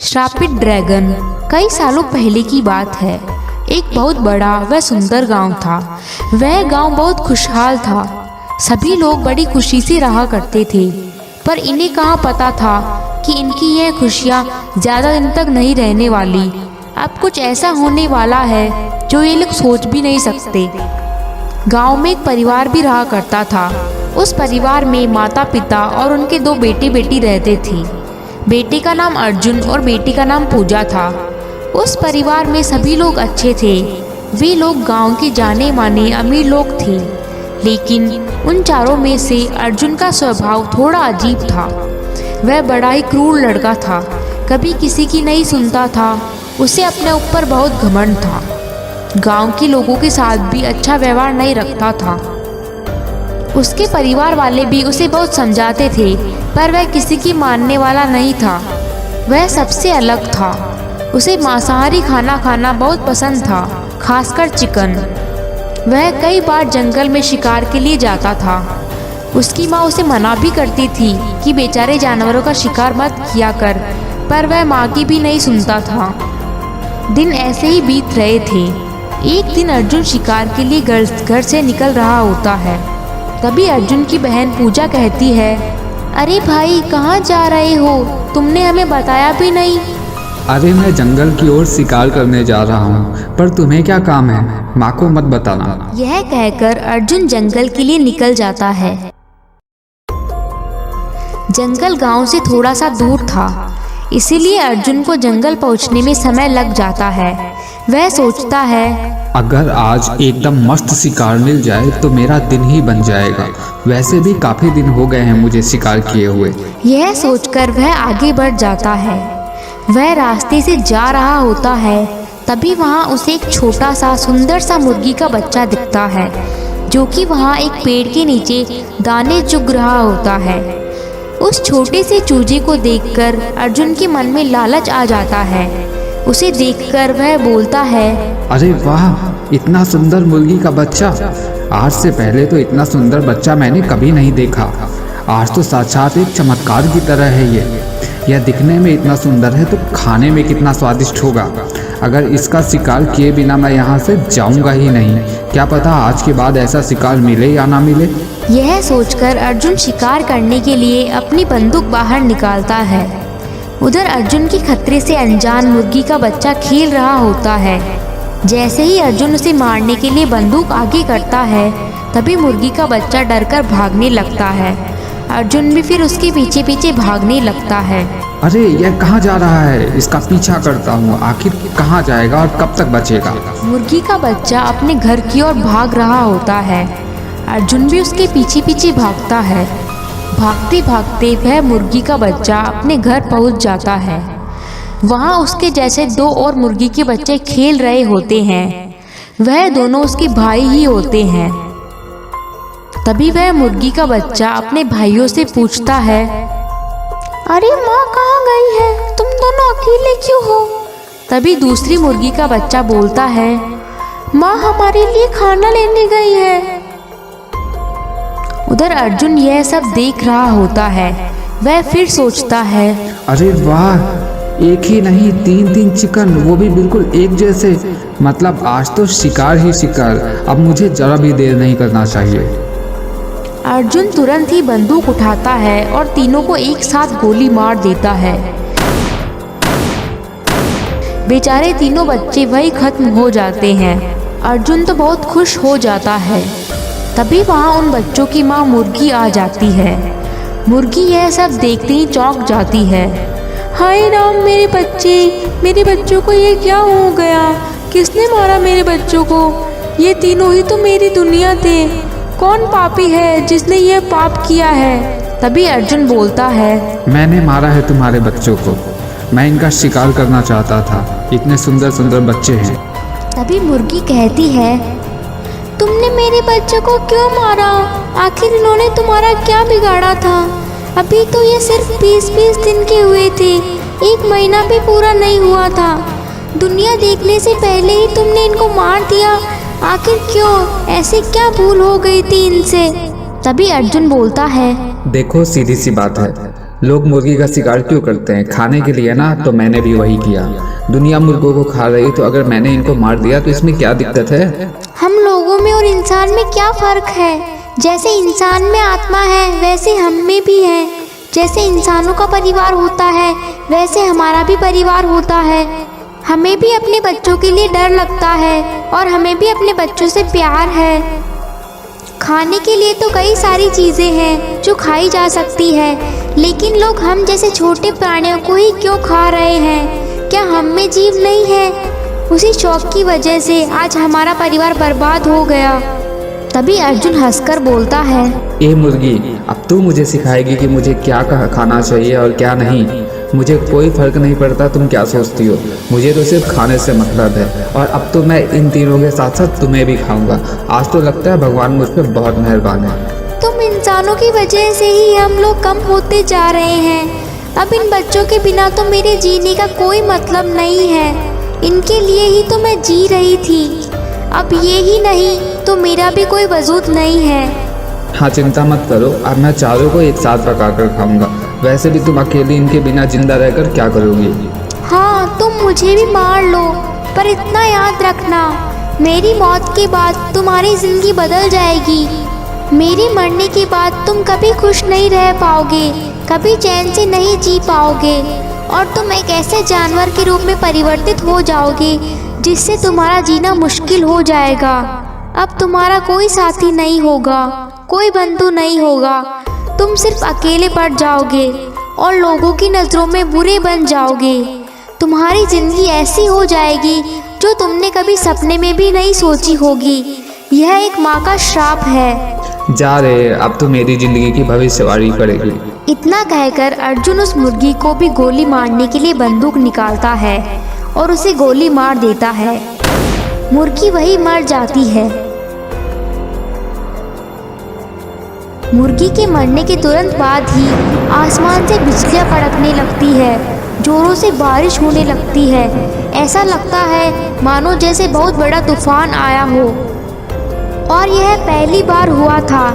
श्रापित ड्रैगन। कई सालों पहले की बात है। एक बहुत बड़ा व सुंदर गांव था। वह गांव बहुत खुशहाल था। सभी लोग बड़ी खुशी से रहा करते थे, पर इन्हें कहाँ पता था कि इनकी यह खुशियाँ ज़्यादा दिन तक नहीं रहने वाली। अब कुछ ऐसा होने वाला है जो ये लोग सोच भी नहीं सकते। गांव में एक परिवार भी रहा करता था। उस परिवार में माता पिता और उनके दो बेटे बेटी रहते थे। बेटे का नाम अर्जुन और बेटी का नाम पूजा था। उस परिवार में सभी लोग अच्छे थे। वे लोग गांव के जाने माने अमीर लोग थे, लेकिन उन चारों में से अर्जुन का स्वभाव थोड़ा अजीब था। वह बड़ा ही क्रूर लड़का था, कभी किसी की नहीं सुनता था। उसे अपने ऊपर बहुत घमंड था। गांव के लोगों के साथ भी अच्छा व्यवहार नहीं रखता था। उसके परिवार वाले भी उसे बहुत समझाते थे, पर वह किसी की मानने वाला नहीं था। वह सबसे अलग था। उसे मांसाहारी खाना खाना बहुत पसंद था, खासकर चिकन। वह कई बार जंगल में शिकार के लिए जाता था। उसकी माँ उसे मना भी करती थी कि बेचारे जानवरों का शिकार मत किया कर, पर वह माँ की भी नहीं सुनता था। दिन ऐसे ही बीत रहे थे। एक दिन अर्जुन शिकार के लिए घर से निकल रहा होता है। तभी अर्जुन की बहन पूजा कहती है, अरे भाई, कहाँ जा रहे हो? तुमने हमें बताया भी नहीं। अरे मैं जंगल की ओर शिकार करने जा रहा हूँ, पर तुम्हें क्या काम है? माँ को मत बताना। यह कहकर अर्जुन जंगल के लिए निकल जाता है। जंगल गांव से थोड़ा सा दूर था, इसीलिए अर्जुन को जंगल पहुंचने में समय लग जाता है। वह सोचता है, अगर आज एकदम मस्त शिकार मिल जाए तो मेरा दिन ही बन जाएगा। वैसे भी काफी दिन हो गए हैं मुझे शिकार किए हुए। यह सोचकर वह आगे बढ़ जाता है। वह रास्ते से जा रहा होता है, तभी वहाँ उसे एक छोटा सा सुंदर सा मुर्गी का बच्चा दिखता है, जो कि वहाँ एक पेड़ के नीचे दाने चुग रहा होता है। उस छोटे से चूजे को देखकर अर्जुन के मन में लालच आ जाता है। उसे देखकर वह बोलता है, अरे वाह, इतना सुंदर मुर्गी का बच्चा! आज से पहले तो इतना सुंदर बच्चा मैंने कभी नहीं देखा। आज तो साक्षात एक चमत्कार की तरह है यह दिखने में इतना सुंदर है तो खाने में कितना स्वादिष्ट होगा। अगर इसका शिकार किए बिना मैं यहाँ से जाऊँगा ही नहीं। क्या पता आज के बाद ऐसा शिकार मिले या ना मिले। यह सोचकर अर्जुन शिकार करने के लिए अपनी बंदूक बाहर निकालता है। उधर अर्जुन की खतरे से अनजान मुर्गी का बच्चा खेल रहा होता है। जैसे ही अर्जुन उसे मारने के लिए बंदूक आगे करता है, तभी मुर्गी का बच्चा डरकर भागने लगता है। अर्जुन भी फिर उसके पीछे पीछे भागने लगता है। अरे यह कहाँ जा रहा है? इसका पीछा करता हूँ, आखिर कहाँ जाएगा और कब तक बचेगा? मुर्गी का बच्चा अपने घर की ओर भाग रहा होता है। अर्जुन भी उसके पीछे पीछे भागता है। भागते भागते वह मुर्गी का बच्चा अपने घर पहुंच जाता है। वहां उसके जैसे दो और मुर्गी के बच्चे खेल रहे होते हैं। वह दोनों उसके भाई ही होते हैं। तभी वह मुर्गी का बच्चा अपने भाइयों से पूछता है, अरे माँ कहाँ गई है? तुम दोनों अकेले क्यों हो? तभी दूसरी मुर्गी का बच्चा बोलता है, माँ हमारे लिए खाना लेने गई है। उधर अर्जुन यह सब देख रहा होता है। वह फिर सोचता है, अरे वाह, एक ही नहीं तीन तीन चिकन, वो भी बिल्कुल एक जैसे। मतलब आज तो शिकार ही शिकार। अब मुझे जरा भी देर नहीं करना चाहिए। अर्जुन तुरंत ही बंदूक उठाता है और तीनों को एक साथ गोली मार देता है। बेचारे तीनों बच्चे वही खत्म हो जाते हैं। अर्जुन तो बहुत खुश हो जाता है। तभी वहाँ उन बच्चों की माँ मुर्गी आ जाती है। मुर्गी यह सब देखते ही चौंक जाती है। हाय राम, मेरे बच्चों को ये क्या हो गया? किसने मारा मेरे बच्चों को? ये तीनों ही तो मेरी दुनिया थे। कौन पापी है जिसने यह पाप किया है? तभी अर्जुन बोलता है, मैंने मारा है तुम्हारे बच्चों को। मैं इनका शिकार करना चाहता था। इतने सुंदर सुंदर बच्चे हैं। तभी मुर्गी कहती है, तुमने मेरे बच्चों को क्यों मारा? आखिर इन्होंने तुम्हारा क्या बिगाड़ा था? अभी तो ये सिर्फ 20-20 दिन के हुए थे। 1 महीना भी पूरा नहीं हुआ था। दुनिया देखने से पहले ही तुमने इनको मार दिया। आखिर क्यों? ऐसे क्या भूल हो गई थी इनसे? तभी अर्जुन बोलता है, देखो सीधी सी बात है, लोग मुर्गी का शिकार क्यों करते हैं? खाने के लिए ना। तो मैंने भी वही किया। दुनिया मुर्गों को खा रही, तो अगर मैंने इनको मार दिया तो इसमें क्या दिक्कत है? हम लोगों में और इंसान में क्या फर्क है? जैसे इंसान में आत्मा है वैसे हम में भी है। जैसे इंसानों का परिवार होता है वैसे हमारा भी परिवार होता है। हमें भी अपने बच्चों के लिए डर लगता है और हमें भी अपने बच्चों से प्यार है। खाने के लिए तो कई सारी चीज़ें हैं जो खाई जा सकती है, लेकिन लोग हम जैसे छोटे प्राणियों को ही क्यों खा रहे हैं? क्या हम में जीव नहीं है? उसी शौक की वजह से आज हमारा परिवार बर्बाद हो गया। तभी अर्जुन हंसकर बोलता है, ए मुर्गी, अब तू मुझे सिखाएगी कि मुझे क्या खाना चाहिए और क्या नहीं। मुझे कोई फर्क नहीं पड़ता तुम क्या सोचती हो, मुझे तो सिर्फ खाने से मतलब है। और अब तो मैं इन तीनों के साथ साथ तुम्हें भी खाऊंगा। आज तो लगता है भगवान मुझ पर बहुत मेहरबान है। तुम इंसानों की वजह से ही हम लोग कम होते जा रहे हैं। अब इन बच्चों के बिना तो मेरे जीने का कोई मतलब नहीं है। इनके लिए ही तो मैं जी रही थी। अब ये ही नहीं तो मेरा भी कोई वजूद नहीं है। हाँ, चिंता मत करो, अब मैं चारों को एक साथ पका कर खाऊंगा। वैसे भी तुम अकेली इनके बिना जिंदा रहकर क्या करोगी? हाँ, तुम मुझे भी मार लो, पर इतना याद रखना, मेरी मौत के बाद तुम्हारी जिंदगी बदल जाएगी। मेरे मरने के बाद तुम कभी खुश नहीं रह पाओगे, कभी चैन से नहीं जी पाओगे और तुम एक ऐसे जानवर के रूप में परिवर्तित हो जाओगे जिससे तुम्हारा जीना मुश्किल हो जाएगा। अब तुम्हारा कोई साथी नहीं होगा, कोई बंधु नहीं होगा। तुम सिर्फ अकेले पड़ जाओगे और लोगों की नज़रों में बुरे बन जाओगे। तुम्हारी ज़िंदगी ऐसी हो जाएगी जो तुमने कभी सपने में भी नहीं सोची होगी। यह एक माँ का श्राप है। जा रे, अब तो मेरी जिंदगी की भविष्यवाणी करेगी। इतना कहकर अर्जुन उस मुर्गी को भी गोली मारने के लिए बंदूक निकालता है और उसे गोली मार देता है। मुर्गी वही मर जाती है। मुर्गी के मरने के तुरंत बाद ही आसमान से बिजलियां कड़कने लगती है, जोरों से बारिश होने लगती है। ऐसा लगता है मानो जैसे बहुत बड़ा तूफान आया हो। और यह पहली बार हुआ था।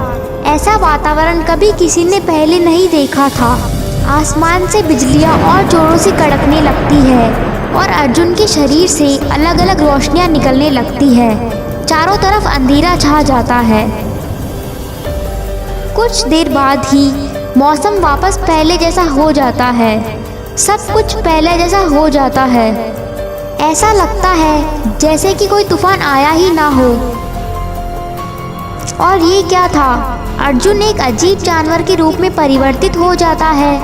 ऐसा वातावरण कभी किसी ने पहले नहीं देखा था। आसमान से बिजलियां और जोरों से कड़कने लगती है और अर्जुन के शरीर से अलग अलग रोशनियां निकलने लगती है। चारों तरफ अंधेरा छा जाता है। कुछ देर बाद ही मौसम वापस पहले जैसा हो जाता है। सब कुछ पहले जैसा हो जाता है। ऐसा लगता है जैसे कि कोई तूफान आया ही ना हो। और ये क्या था? अर्जुन एक अजीब जानवर के रूप में परिवर्तित हो जाता है।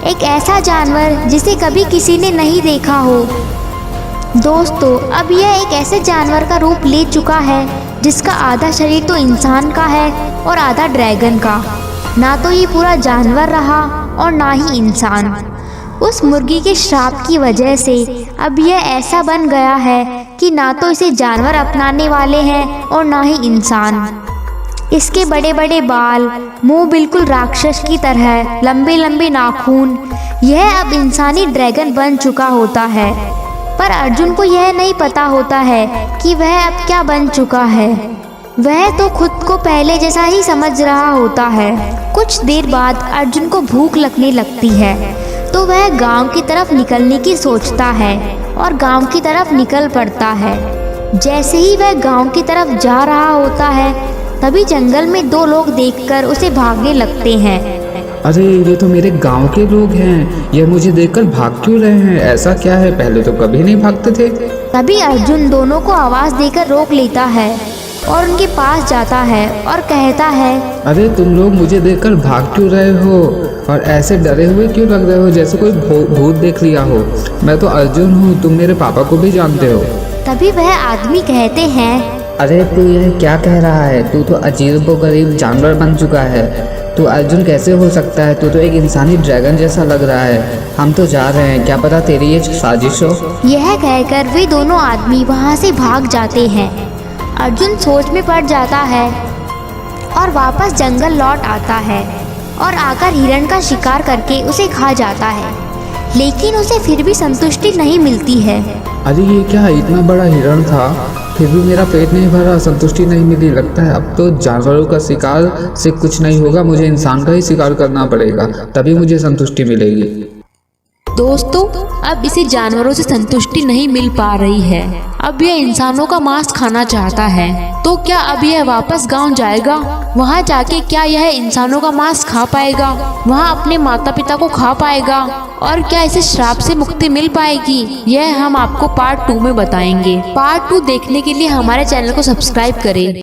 एक ऐसा जानवर जिसे कभी किसी ने नहीं देखा हो। दोस्तों, अब यह एक ऐसे जानवर का रूप ले चुका है जिसका आधा शरीर तो इंसान का है और आधा ड्रैगन का। ना तो ये पूरा जानवर रहा और ना ही इंसान। उस मुर्गी के श्राप की वजह से अब यह ऐसा बन गया है कि ना तो इसे जानवर अपनाने वाले हैं और ना ही इंसान। इसके बड़े बड़े बाल, मुंह बिल्कुल राक्षस की तरह, लंबे लंबे नाखून। यह अब इंसानी ड्रैगन बन चुका होता है। पर अर्जुन को यह नहीं पता होता है कि वह अब क्या बन चुका है। वह तो खुद को पहले जैसा ही समझ रहा होता है। कुछ देर बाद अर्जुन को भूख लगने लगती है, तो वह गांव की तरफ निकलने की सोचता है और गांव की तरफ निकल पड़ता है। जैसे ही वह गांव की तरफ जा रहा होता है, तभी जंगल में दो लोग देखकर उसे भागने लगते हैं। अरे, ये तो मेरे गांव के लोग हैं। ये मुझे देखकर भाग क्यों रहे हैं? ऐसा क्या है? पहले तो कभी नहीं भागते थे। तभी अर्जुन दोनों को आवाज देकर रोक लेता है और उनके पास जाता है और कहता है, अरे, तुम लोग मुझे देखकर भाग क्यों रहे हो और ऐसे डरे हुए क्यों लग रहे हो जैसे कोई भूत देख लिया हो? मैं तो अर्जुन हूँ, तुम मेरे पापा को भी जानते हो। तभी वह आदमी कहते हैं, अरे तू यह क्या कह रहा है? तू तो अजीबोगरीब जानवर बन चुका है। तू अर्जुन कैसे हो सकता है? तू तो एक इंसानी ड्रैगन जैसा लग रहा है। हम तो जा रहे हैं, क्या पता तेरी ये साजिश हो। यह कहकर वे दोनों आदमी वहाँ से भाग जाते हैं। अर्जुन सोच में पड़ जाता है और वापस जंगल लौट आता है और आकर हिरण का शिकार करके उसे खा जाता है। लेकिन उसे फिर भी संतुष्टि नहीं मिलती है। अरे ये क्या, इतना बड़ा हिरण था फिर भी मेरा पेट नहीं भरा, संतुष्टि नहीं मिली। लगता है अब तो जानवरों का शिकार से कुछ नहीं होगा, मुझे इंसान का ही शिकार करना पड़ेगा, तभी मुझे संतुष्टि मिलेगी। दोस्तों, अब इसे जानवरों से संतुष्टि नहीं मिल पा रही है। अब यह इंसानों का मांस खाना चाहता है। तो क्या अब यह वापस गांव जाएगा? वहां जाके क्या यह इंसानों का मांस खा पाएगा? वहां अपने माता पिता को खा पाएगा? और क्या इसे श्राप से मुक्ति मिल पाएगी? यह हम आपको पार्ट 2 में बताएंगे। पार्ट 2 देखने के लिए हमारे चैनल को सब्सक्राइब करें।